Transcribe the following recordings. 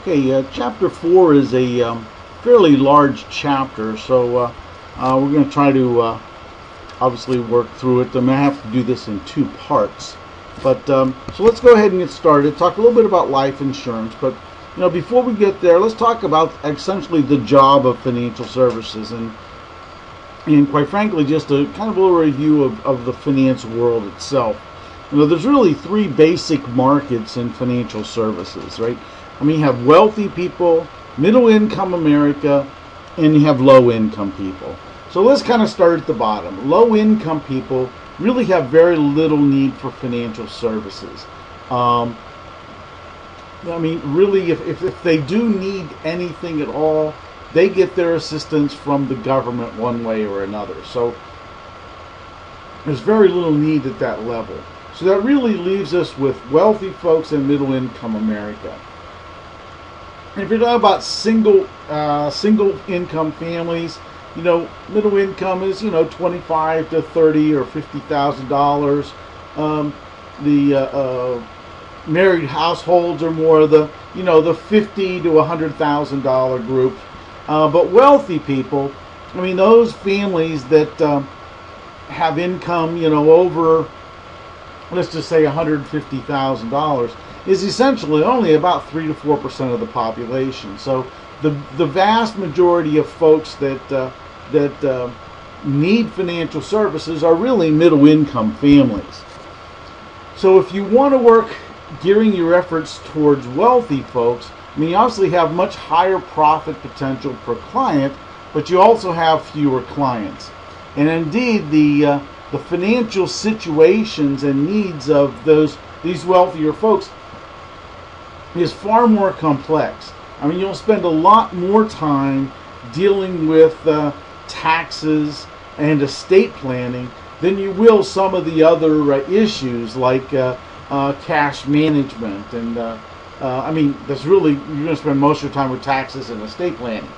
Okay, Chapter 4 is a fairly large chapter, so we're going to try to obviously work through it. I'm going to have to do this in two parts. But so let's go ahead and get started. Talk a little bit about life insurance, but before we get there, let's talk about essentially the job of financial services and quite frankly, just a kind of a little review of the finance world itself. There's really three basic markets in financial services, right? I mean, you have wealthy people, middle income America, and you have low income people. So let's kind of start at the bottom. Low income people really have very little need for financial services. I mean, really, if they do need anything at all, they get their assistance from the government one way or another. So there's very little need at that level. So that really leaves us with wealthy folks in middle income America. And if you're talking about single income families, middle income is $25 to $30 or $50,000. The married households are more the the $50,000 to $100,000 group. But wealthy people, I mean, those families that have income over, let's just say $150,000, is essentially only about 3 to 4% of the population. So the vast majority of folks that need financial services are really middle income families. So if you want to work gearing your efforts towards wealthy folks, I mean, you obviously have much higher profit potential per client, but you also have fewer clients. And indeed, the financial situations and needs of these wealthier folks is far more complex. I mean, you'll spend a lot more time dealing with taxes and estate planning than you will some of the other issues like cash management. And I mean, that's really, you're going to spend most of your time with taxes and estate planning.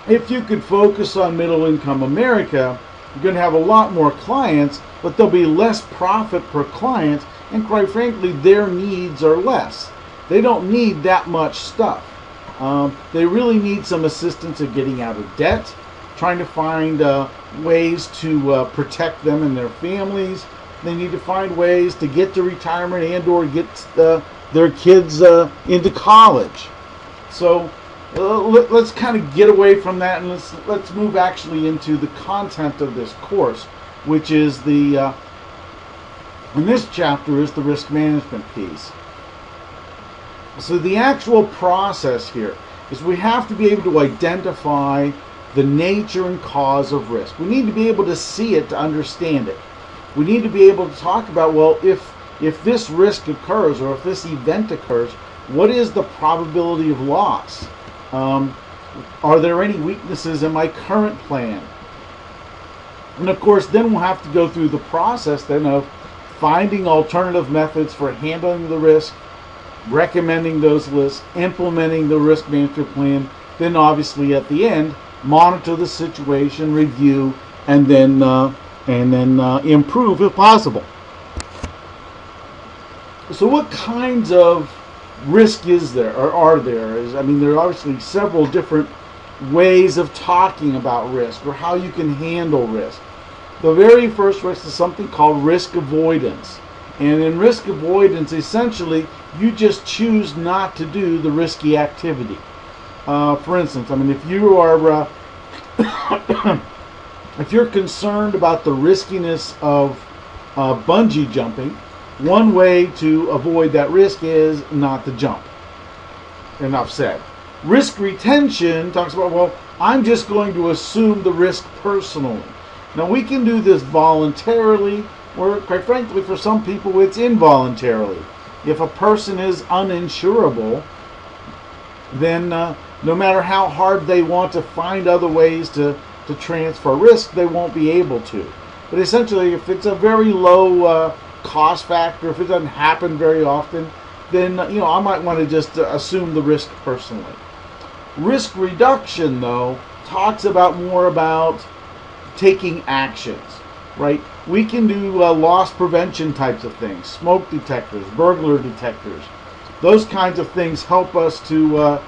If you could focus on middle income America, you're going to have a lot more clients, but there'll be less profit per client, and quite frankly, their needs are less. They don't need that much stuff. They really need some assistance in getting out of debt, trying to find ways to protect them and their families. They need to find ways to get to retirement and or get their kids into college. So let's kind of get away from that, and let's move actually into the content of this course, which is in this chapter is the risk management piece. So the actual process here is we have to be able to identify the nature and cause of risk. We need to be able to see it to understand it. We need to be able to talk about, well, if this risk occurs or if this event occurs, what is the probability of loss? Are there any weaknesses in my current plan? And of course, then we'll have to go through the process then of finding alternative methods for handling the risk, recommending those lists, implementing the risk management plan, then obviously at the end, monitor the situation, review, and then improve if possible. So what kinds of risk is there, or are there? I mean, there are obviously several different ways of talking about risk or how you can handle risk. The very first risk is something called risk avoidance. And in risk avoidance, essentially, you just choose not to do the risky activity. For instance, I mean, if you are if you're concerned about the riskiness of bungee jumping, one way to avoid that risk is not to jump. Enough said. Risk retention talks about, well, I'm just going to assume the risk personally. Now, we can do this voluntarily, or quite frankly, for some people, it's involuntarily. If a person is uninsurable, then no matter how hard they want to find other ways to transfer risk, they won't be able to. But essentially, if it's a very low cost factor, if it doesn't happen very often, then I might want to just assume the risk personally. Risk reduction, though, talks more about taking actions, right? We can do loss prevention types of things, smoke detectors, burglar detectors. those kinds of things help us to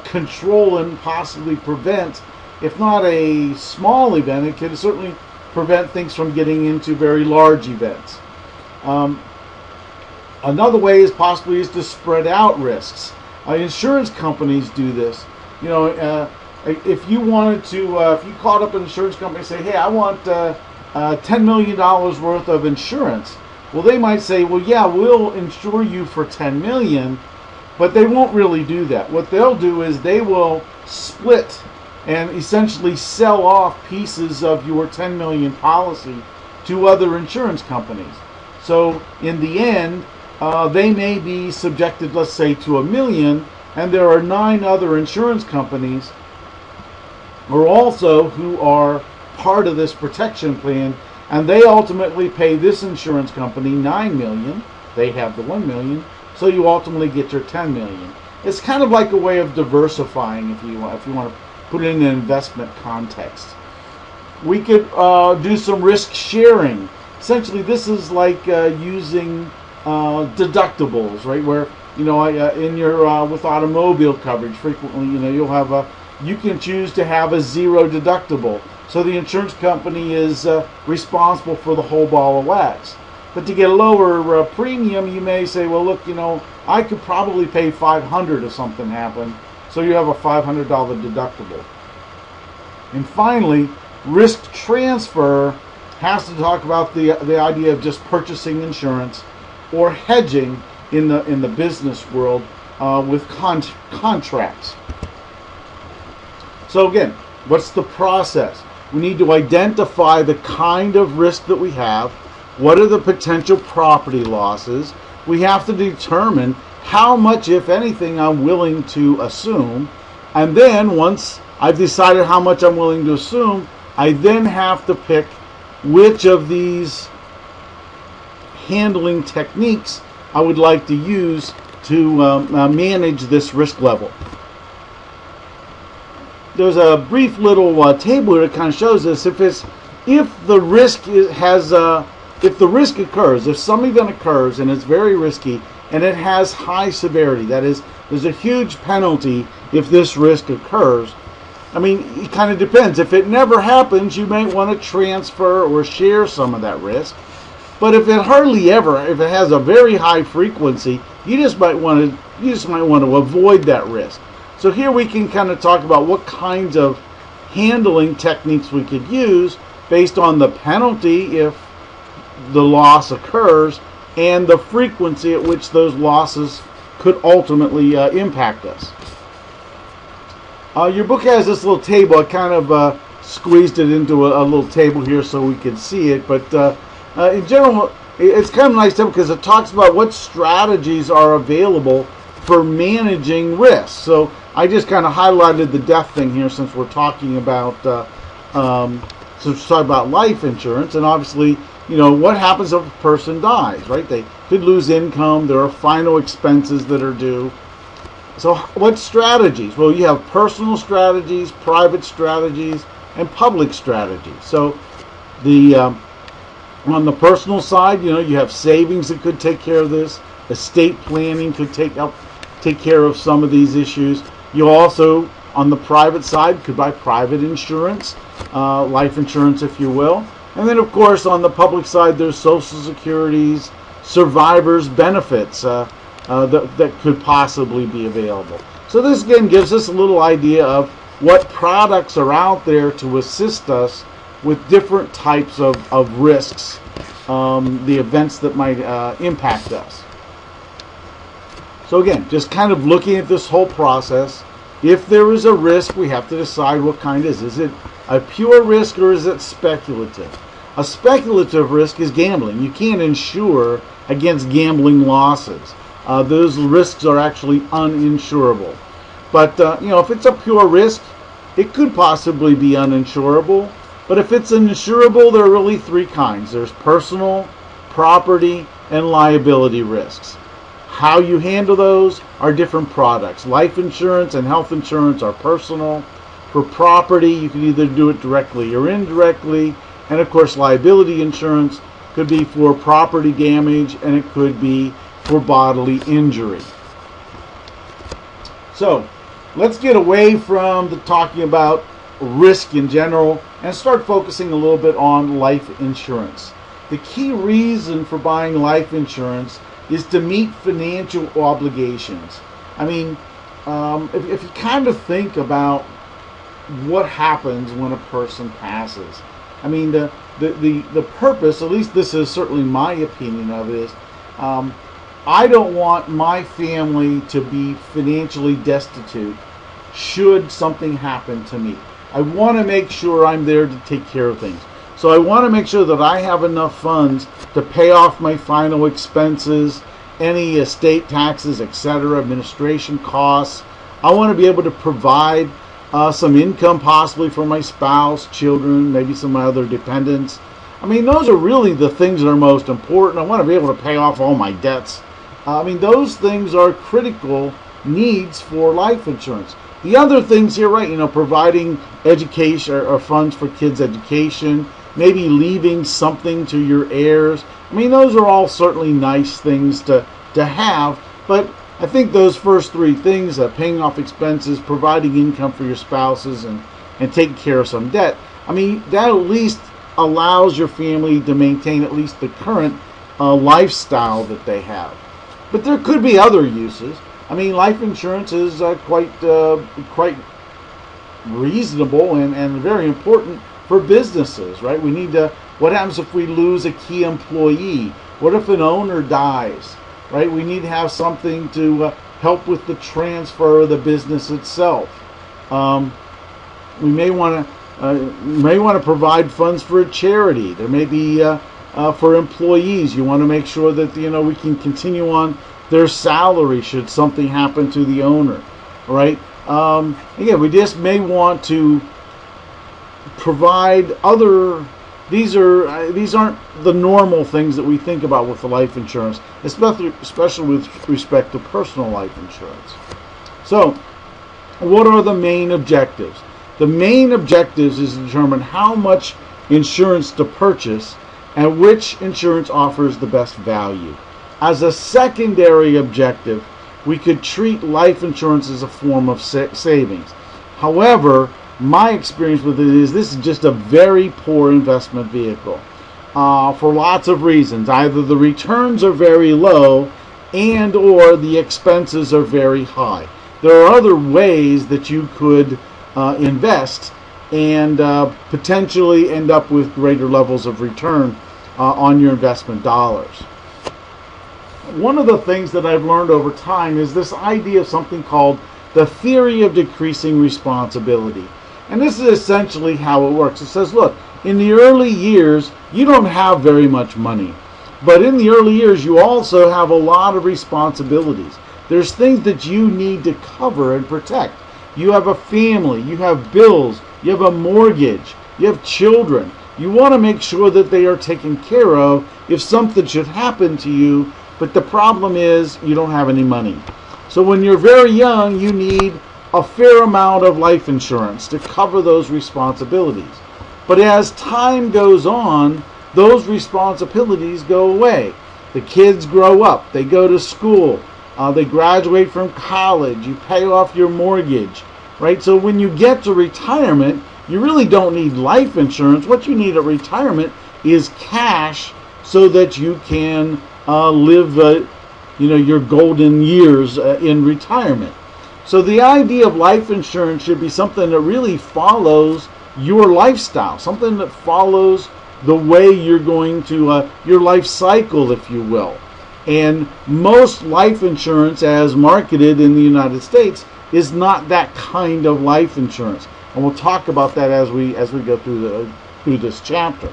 control and possibly prevent, if not a small event, it can certainly prevent things from getting into very large events. Another way is possibly to spread out risks. Insurance companies do this. You know, if you wanted to, if you called up an insurance company and say, hey, I want $10 million worth of insurance. Well, they might say, well, yeah, we'll insure you for $10 million, but they won't really do that. What they'll do is they will split and essentially sell off pieces of your $10 million policy to other insurance companies. So in the end, they may be subjected, let's say, to $1 million, and there are 9 other insurance companies who are part of this protection plan, and they ultimately pay this insurance company $9 million. They have the $1 million, so you ultimately get your $10 million. It's kind of like a way of diversifying, if you want to put it in an investment context. We could do some risk sharing. Essentially, this is like using deductibles, right? Where, you know, in your with automobile coverage, frequently, you know, you'll have you can choose to have a 0 deductible, so the insurance company is responsible for the whole ball of wax. But to get a lower premium, you may say, well, look, you know, I could probably pay $500 if something happened, so you have a $500 deductible. And finally, risk transfer has to talk about the idea of just purchasing insurance or hedging in the business world with contracts. So again, what's the process? We need to identify the kind of risk that we have. What are the potential property losses? We have to determine how much, if anything, I'm willing to assume. And then once I've decided how much I'm willing to assume, I then have to pick which of these handling techniques I would like to use to manage this risk level. There's a brief little table here that kind of shows this. If the risk occurs, if some event occurs and it's very risky and it has high severity, that is, there's a huge penalty if this risk occurs. I mean, it kind of depends. If it never happens, you may want to transfer or share some of that risk. But if it hardly ever, if it has a very high frequency, you just might want to avoid that risk. So here we can kind of talk about what kinds of handling techniques we could use based on the penalty if the loss occurs and the frequency at which those losses could ultimately impact us. Your book has this little table. I kind of squeezed it into a little table here so we could see it. But in general, it's kind of a nice table because it talks about what strategies are available for managing risks. So I just kind of highlighted the death thing here since we're talking about life insurance, and obviously, you know, what happens if a person dies, right? They could lose income. There are final expenses that are due. So what strategies? Well, you have personal strategies, private strategies, and public strategies. So on the personal side, you know, you have savings that could take care of this. Estate planning could take care of some of these issues. You also, on the private side, could buy private insurance, life insurance, if you will. And then, of course, on the public side, there's Social Security's survivors' benefits that could possibly be available. So this, again, gives us a little idea of what products are out there to assist us with different types of risks, the events that might impact us. So again, just kind of looking at this whole process, if there is a risk, we have to decide what kind is. Is it a pure risk or is it speculative? A speculative risk is gambling. You can't insure against gambling losses. Those risks are actually uninsurable. But you know, if it's a pure risk, it could possibly be uninsurable. But if it's insurable, there are really 3 kinds. There's personal, property, and liability risks. How you handle those are different products. Life insurance and health insurance are personal. For property, you can either do it directly or indirectly. And of course, liability insurance could be for property damage, and it could be for bodily injury. So let's get away from the talking about risk in general and start focusing a little bit on life insurance. The key reason for buying life insurance is to meet financial obligations. I mean, if you kind of think about what happens when a person passes, I mean, the purpose, at least this is certainly my opinion of it, is I don't want my family to be financially destitute should something happen to me. I want to make sure I'm there to take care of things. So I want to make sure that I have enough funds to pay off my final expenses, any estate taxes, etc., administration costs. I want to be able to provide some income possibly for my spouse, children, maybe some other dependents. I mean, those are really the things that are most important. I want to be able to pay off all my debts. I mean, those things are critical needs for life insurance. The other things here, right, providing education or funds for kids' education, maybe leaving something to your heirs. I mean, those are all certainly nice things to have, but I think those first three things, paying off expenses, providing income for your spouses, and taking care of some debt, I mean, that at least allows your family to maintain at least the current lifestyle that they have. But there could be other uses. I mean, life insurance is quite reasonable and very important for businesses, right? We need to, what happens if we lose a key employee? What if an owner dies, right? We need to have something to help with the transfer of the business itself. We may want to provide funds for a charity. There may be for employees. You want to make sure that we can continue on their salary should something happen to the owner, right? Again, we just may want to provide other. These aren't the normal things that we think about with the life insurance, especially with respect to personal life insurance. So, what are the main objectives? The main objectives is to determine how much insurance to purchase and which insurance offers the best value. As a secondary objective, we could treat life insurance as a form of savings. However, my experience with it is this is just a very poor investment vehicle for lots of reasons. Either the returns are very low and or the expenses are very high. There are other ways that you could invest and potentially end up with greater levels of return on your investment dollars. One of the things that I've learned over time is this idea of something called the theory of decreasing responsibility. And this is essentially how it works. It says, look, in the early years, you don't have very much money. But in the early years, you also have a lot of responsibilities. There's things that you need to cover and protect. You have a family, you have bills, you have a mortgage, you have children. You want to make sure that they are taken care of if something should happen to you, but the problem is you don't have any money. So when you're very young, you need a fair amount of life insurance to cover those responsibilities. But as time goes on, those responsibilities go away. The kids grow up, they go to school, they graduate from college, you pay off your mortgage, right? So when you get to retirement, you really don't need life insurance. What you need at retirement is cash so that you can live your golden years in retirement. So the idea of life insurance should be something that really follows your lifestyle, something that follows the way you're going to, your life cycle, if you will. And most life insurance as marketed in the United States is not that kind of life insurance. And we'll talk about that as we go through this chapter.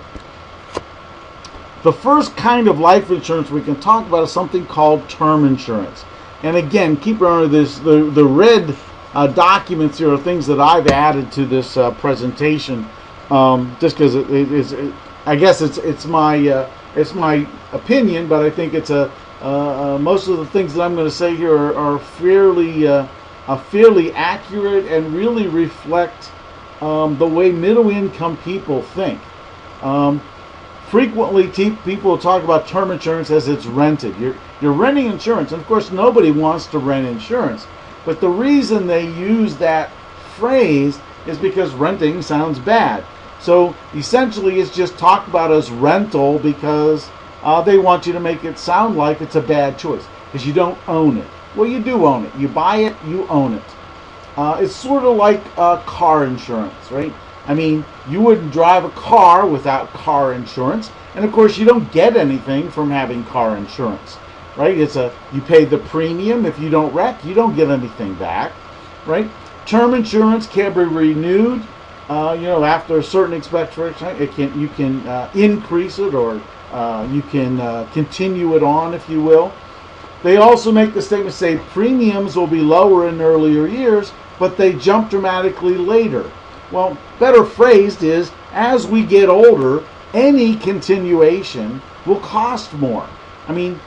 The first kind of life insurance we can talk about is something called term insurance. And again, keep in mind this, the red documents here are things that I've added to this presentation, just because I guess it's my opinion, but I think it's most of the things that I'm going to say here are fairly accurate and really reflect the way middle income people think. Frequently, people talk about term insurance as it's rented. You're renting insurance, and of course, nobody wants to rent insurance. But the reason they use that phrase is because renting sounds bad. So essentially it's just talked about as rental because they want you to make it sound like it's a bad choice because you don't own it. Well, you do own it. You buy it, you own it. It's sort of like car insurance, right? I mean, you wouldn't drive a car without car insurance, and of course you don't get anything from having car insurance, right? You pay the premium. If you don't wreck, you don't get anything back, right? Term insurance can be renewed, after a certain expiration. You can increase it, or you can continue it on, if you will. They also make the statement say premiums will be lower in earlier years, but they jump dramatically later. Well, better phrased is, as we get older, any continuation will cost more. I mean,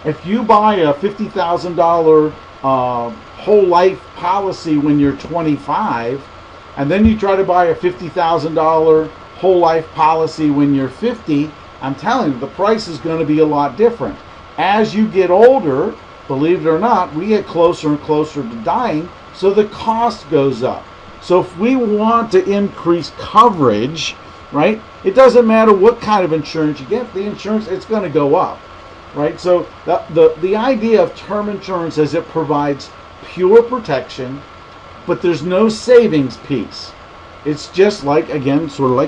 if you buy a $50,000 whole life policy when you're 25, and then you try to buy a $50,000 whole life policy when you're 50, I'm telling you, the price is going to be a lot different. As you get older, believe it or not, we get closer and closer to dying, so the cost goes up. So if we want to increase coverage, right, it doesn't matter what kind of insurance you get, the insurance, it's going to go up, right? So the idea of term insurance is it provides pure protection, but there's no savings piece. It's just like, again, sort of like